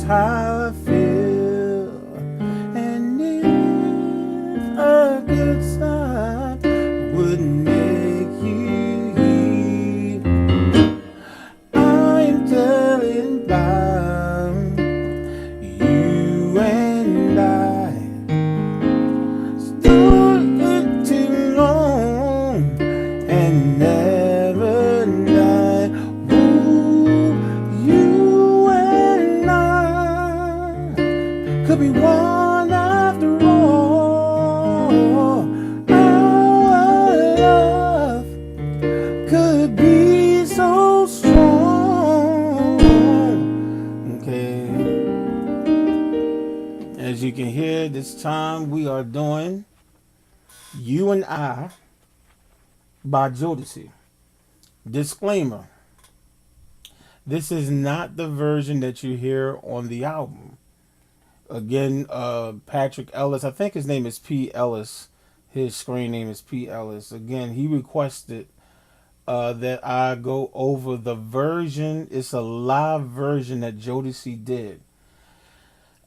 How I feel, and if a good sign would make you hear, I'm telling about you and I stood too long and never died. Ooh, you and I could be one after all. Our love could be so strong. Okay. As you can hear, this time we are doing You and I by Jodeci. Disclaimer. This is not the version that you hear on the album. Again, Patrick Ellis, I think his name is P. Ellis. His screen name is P. Ellis. Again, he requested that I go over the version. It's a live version that Jodeci did.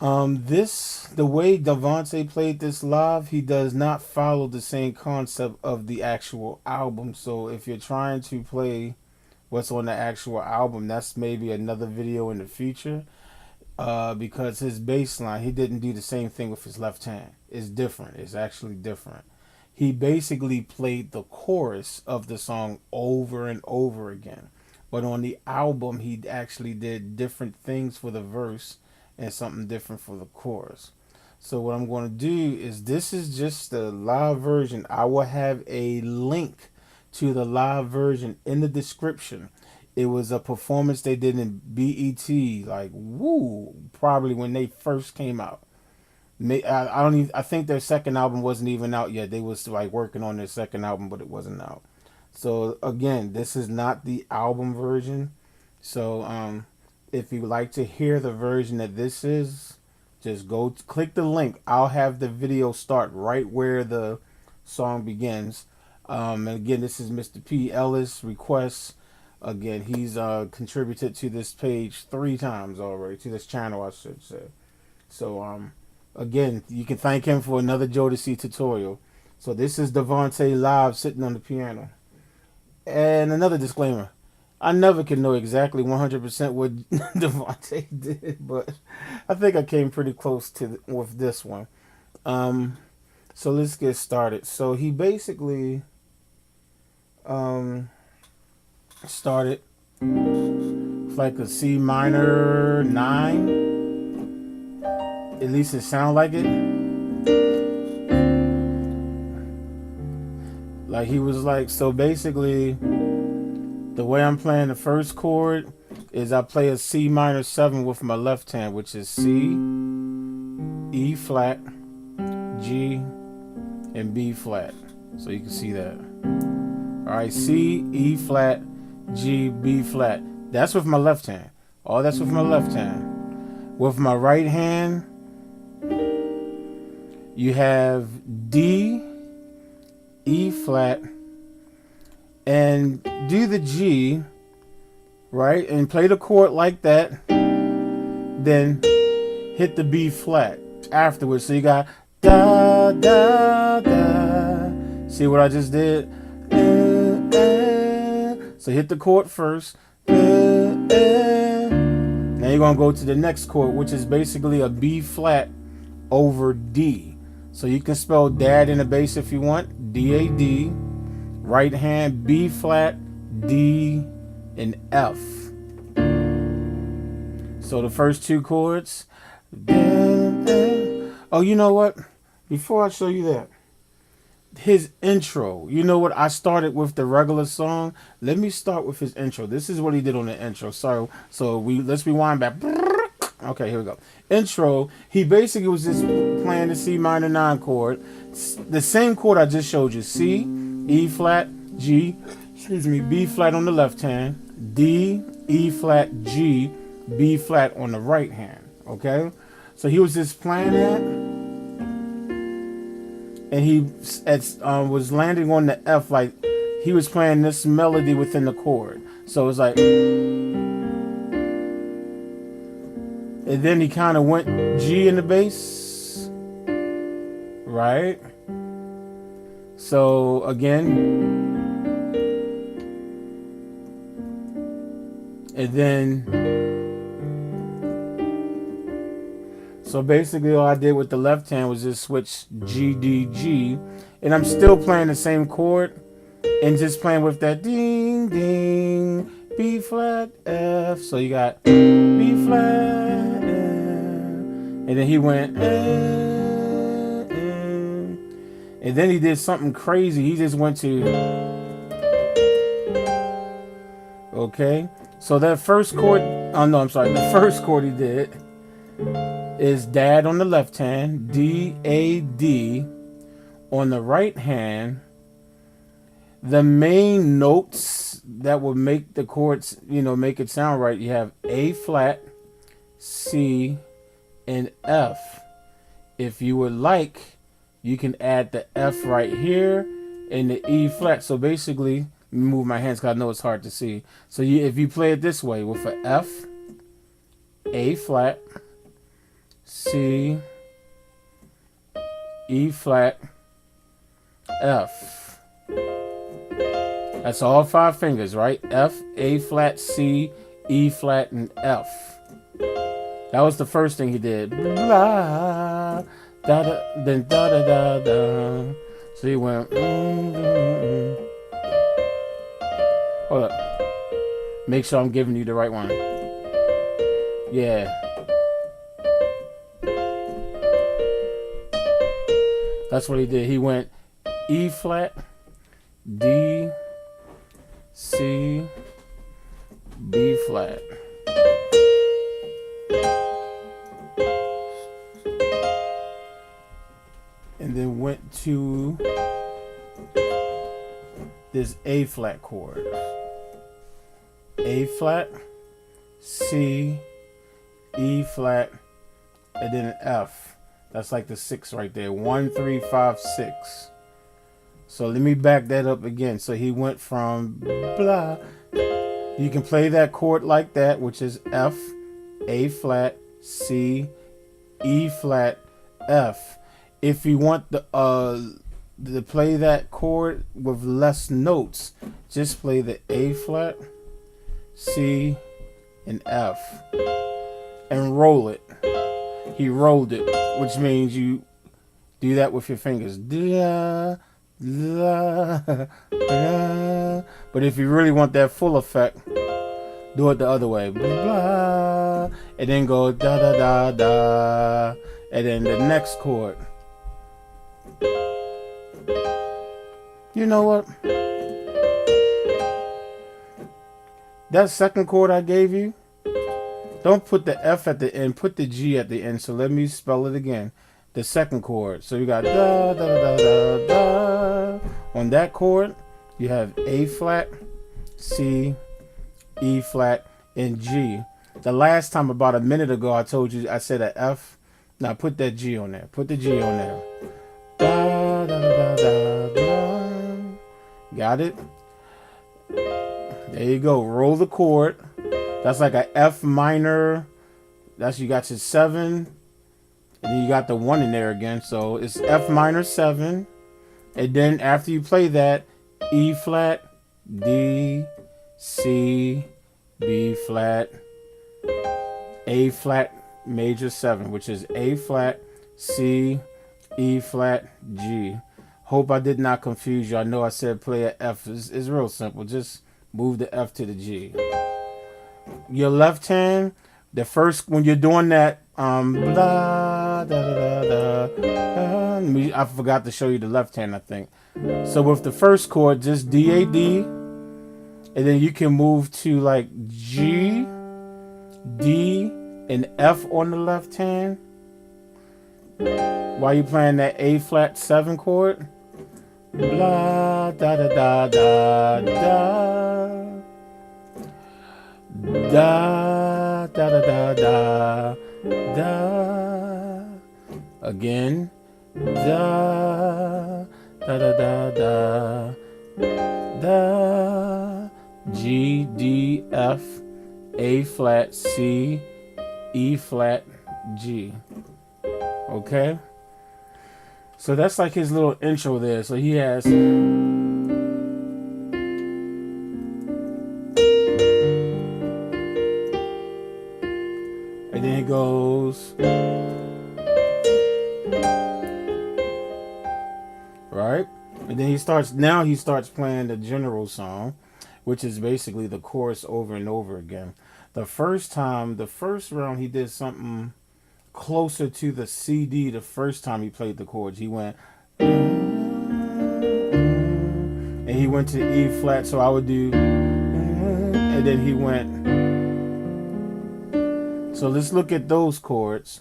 The way Devontae played this live, he does not follow the same concept of the actual album. So if you're trying to play what's on the actual album, that's maybe another video in the future. Because his bass line, he didn't do the same thing with his left hand. It's different. It's actually different. He basically played the chorus of the song over and over again. But on the album, he actually did different things for the verse and something different for the chorus. So what I'm going to do is, this is just the live version. I will have a link to the live version in the description. It was a performance they did in BET, like, woo, probably when they first came out. I think their second album wasn't even out yet. They was like working on their second album, but it wasn't out. So again, this is not the album version. So if you like to hear the version that this is, just go click the link. I'll have the video start right where the song begins. And again, this is Mr. P. Ellis requests. Again, he's contributed to this page 3 times already, to this channel, I should say. So, again, you can thank him for another Jodeci tutorial. So this is Devontae live sitting on the piano. And another disclaimer. I never can know exactly 100% what Devontae did, but I think I came pretty close to with this one. So let's get started. So he basically started like a C minor 9. At least it sounded like it. Like he was like, so basically the way I'm playing the first chord is I play a C minor 7 with my left hand, which is C, E flat, G, and B flat. So you can see that. Alright, C, E flat, G, B flat. That's with my left hand. All that's with my left hand. With my right hand, you have D, E flat, and do the G, right? And play the chord like that. Then hit the B flat afterwards. So you got da, da, da. See what I just did? So hit the chord first. Now you're going to go to the next chord, which is basically a B flat over D. So you can spell dad in the bass if you want. D-A-D. right hand, B flat, D, and F. So the first two chords. Oh, you know what? Before I show you that, his intro. You know what? I started with the regular song. Let me start with his intro. This is what he did on the intro. So let's rewind back. Okay, here we go. Intro. He basically was just playing the C minor 9 chord, the same chord I just showed you. C, E flat, G. Excuse me. B flat on the left hand. D, E flat, G, B flat on the right hand. Okay. So he was just playing that, and he was landing on the F, like he was playing this melody within the chord. So it's like, and then he kind of went G in the bass, right? So again, and then, so basically all I did with the left hand was just switch G, D, G, and I'm still playing the same chord and just playing with that ding, ding, B flat, F. So you got B flat, F, and then he went, and then he did something crazy. He just went to, okay. So that first chord, oh no, I'm sorry. The first chord he did is Dad on the left hand, D, A, D. On the right hand, the main notes that will make the chords, make it sound right, you have A flat, C, and F. If you would like, you can add the F right here and the E flat. So basically, let me move my hands because I know it's hard to see. So if you play it this way with an F, A flat, C, E flat, F. That's all 5 fingers, right? F, A flat, C, E flat, and F. That was the first thing he did. Blah, da, da, then da da da da. So he went. Hold up. Make sure I'm giving you the right one. Yeah. That's what he did. He went E flat, D, C, B flat. And then went to this A flat chord. A flat, C, E flat, and then an F. That's like the 6 right there. 1, 3, 5, 6. So let me back that up again. So he went from blah. You can play that chord like that, which is F, A flat, C, E flat, F. If you want to play that chord with less notes, just play the A flat, C, and F, and roll it. He rolled it, which means you do that with your fingers. Da, da, da. But if you really want that full effect, do it the other way. Blah, and then go da da da da, and then the next chord. You know what? That second chord I gave you, don't put the F at the end, put the G at the end. So let me spell it again. The second chord. So you got da da da da da da. On that chord, you have A flat, C, E flat, and G. The last time, about a minute ago, I told you I said an F. Now put that G on there. Put the G on there. Da da da da da. Got it? There you go. Roll the chord. That's like a F minor. That's, you got your 7. And then you got the 1 in there again. So it's F minor 7. And then after you play that, E flat, D, C, B flat, A flat major 7, which is A flat, C, E flat, G. Hope I did not confuse you. I know I said play an F. It's real simple. Just move the F to the G. Your left hand, the first, when you're doing that, blah, da, da, da, da, I forgot to show you the left hand, I think. So with the first chord, just D, A, D, and then you can move to like G, D, and F on the left hand while you're playing that A flat 7 chord. Blah, da, da, da, da, da. Da, da, da, da, da, da. Again. Da, da, da, da, da, da. G, D, F, A flat, C, E flat, G. Okay? So that's like his little intro there. So he has... And then it goes, right? And then he starts playing the general song, which is basically the chorus over and over again. The first round, he did something closer to the CD. The first time he played the chords, he went, and he went to E flat. So I would do, and then he went. So let's look at those chords,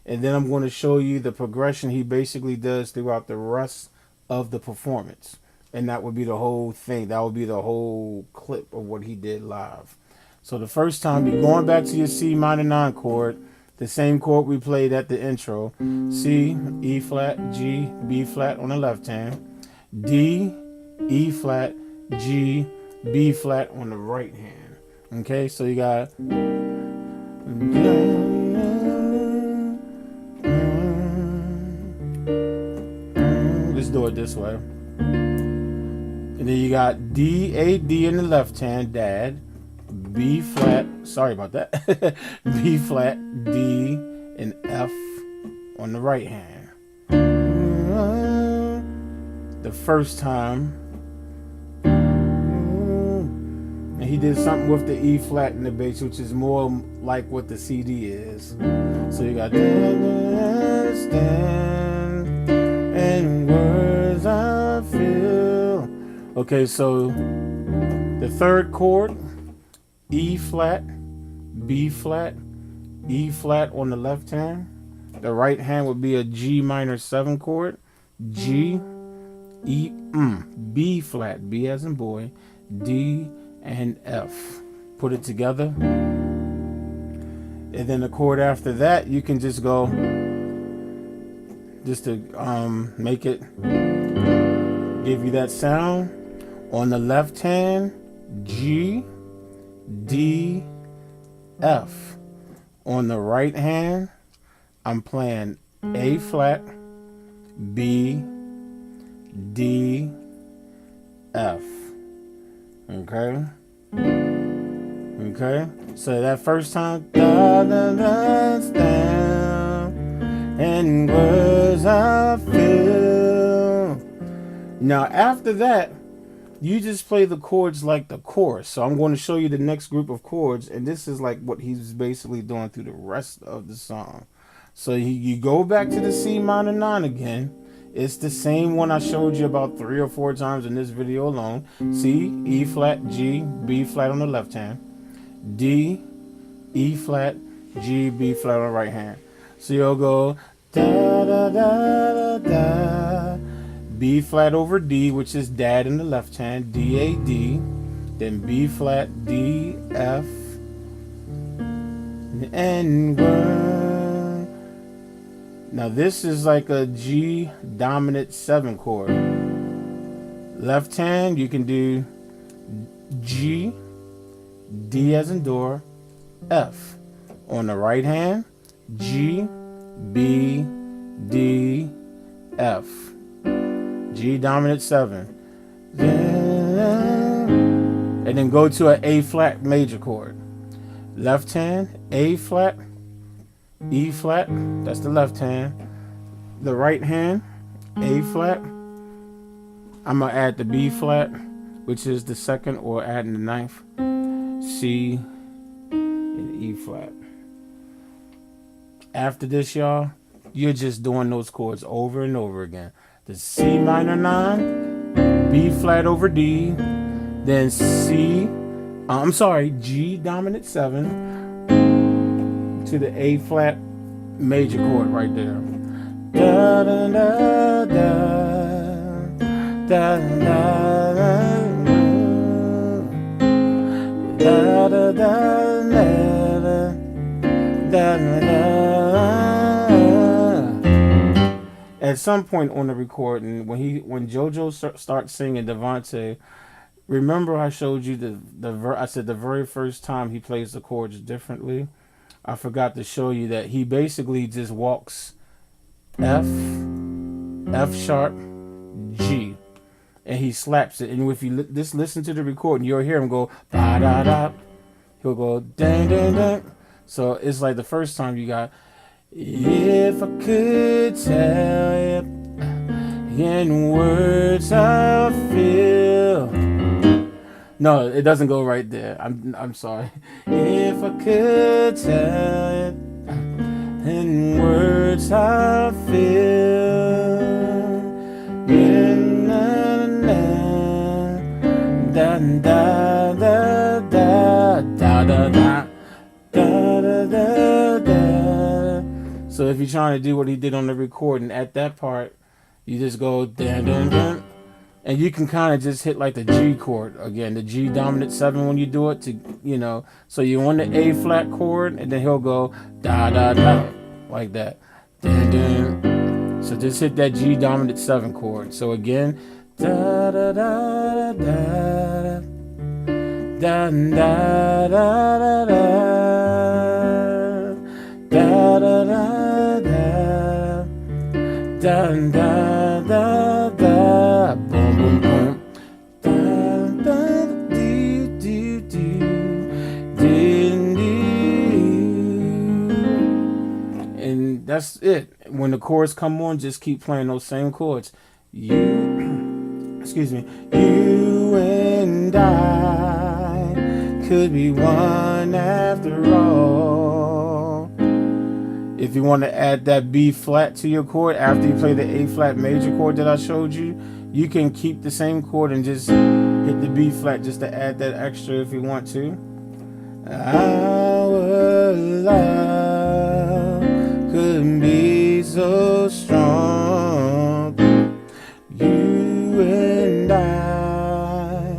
and then I'm going to show you the progression he basically does throughout the rest of the performance. And that would be the whole thing. That would be the whole clip of what he did live. So the first time, you're going back to your C minor 9 chord, the same chord we played at the intro. C, E flat, G, B flat on the left hand. D, E flat, G, B flat on the right hand. Okay, so you got... Let's do it this way. And then you got D, A, D in the left hand, dad. B flat, sorry about that. B flat, D, and F on the right hand. The first time. And he did something with the E flat in the bass, which is more like what the CD is. So you got stand and words I feel. Okay, so the third chord, E flat, B flat, E flat on the left hand. The right hand would be a G minor 7 chord. G, E, B flat, B as in boy, D, and F. Put it together. And then the chord after that, you can just go, just to make it, give you that sound. On the left hand, G, D, F. On the right hand, I'm playing A flat, B, D, F. Okay. Okay. So that first time, da da da down, and words I feel. Now after that, you just play the chords like the chorus. So I'm going to show you the next group of chords, and this is like what he's basically doing through the rest of the song. So you go back to the C minor 9 again. It's the same one I showed you about 3 or 4 times in this video alone. C, E flat, G, B flat on the left hand. D, E flat, G, B flat on the right hand. So you'll go da da da da da. B flat over D, which is dad in the left hand. D, A, D. Then B flat, D, F. And now this is like a G dominant 7 chord. Left hand, you can do G, D as in door, F. On the right hand, G, B, D, F. G dominant 7. And then go to an A flat major chord. Left hand, A flat, E flat, that's the left hand. The right hand, A flat, I'm gonna add the B flat, which is the second, or adding the ninth, C and E flat. After this, y'all, you're just doing those chords over and over again. The C minor 9, B flat over D, then G dominant 7 to the A flat major chord right there. Da da da da da da da da. At some point on the recording, when JoJo starts singing Devontae, remember I showed you I said the very first time he plays the chords differently. I forgot to show you that he basically just walks F sharp, G, and he slaps it. And if you just listen to the recording, you'll hear him go da da da. He'll go dang dang dang. So it's like the first time you got, if I could tell you in words I feel. No, it doesn't go right there. I'm sorry. If I could tell you in words I feel. Da da da da da da da da da da. So if you're trying to do what he did on the recording, at that part, you just go dun dun dun. And you can kind of just hit like the G chord again, the G dominant 7 when you do it so you're on the A flat chord, and then he'll go da da da like that. Dun, dun. So just hit that G dominant 7 chord. So again, da da da da da da da da da da da da da da. Boom boom boom. Da da do do do do. And that's it. When the chords come on, just keep playing those same chords. Excuse me. You and I could be one after all. If you want to add that B flat to your chord after you play the A flat major chord that I showed you, you can keep the same chord and just hit the B flat just to add that extra if you want to. Our love could be so strong. You and I.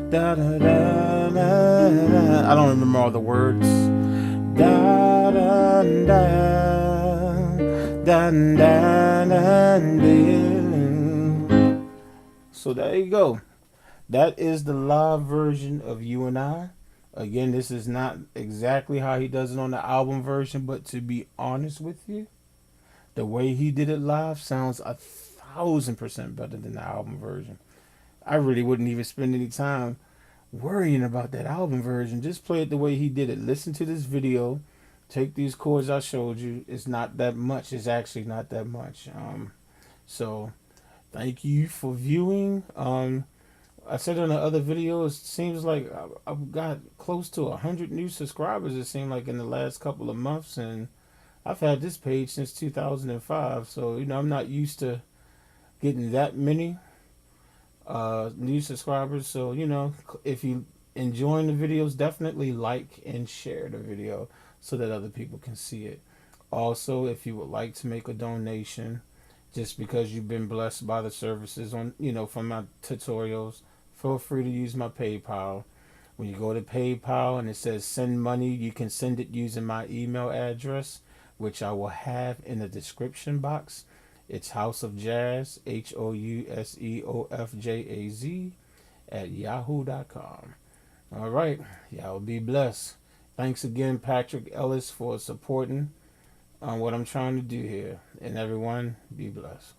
Da, da, da, da, da. I don't remember all the words. Da, da, da, da, da, da, da. So there you go. That is the live version of You and I. Again, this is not exactly how he does it on the album version, but to be honest with you, the way he did it live sounds 1,000% better than the album version. I really wouldn't even spend any time worrying about that album version. Just play it the way he did it. Listen to this video. Take these chords I showed you. It's not that much. It's actually not that much. So thank you for viewing. I said in the other videos, it seems like I've got close to 100 new subscribers, it seemed like, in the last couple of months, and I've had this page since 2005, so I'm not used to getting that many new subscribers. So if you enjoying the videos, definitely like and share the video so that other people can see it. Also, if you would like to make a donation, just because you've been blessed by the services on from my tutorials, feel free to use my PayPal. When you go to PayPal and it says send money, you can send it using my email address, which I will have in the description box. It's houseofjaz, HOUSEOFJAZ @yahoo.com. All right, y'all be blessed. Thanks again, Patrick Ellis, for supporting what I'm trying to do here. And everyone, be blessed.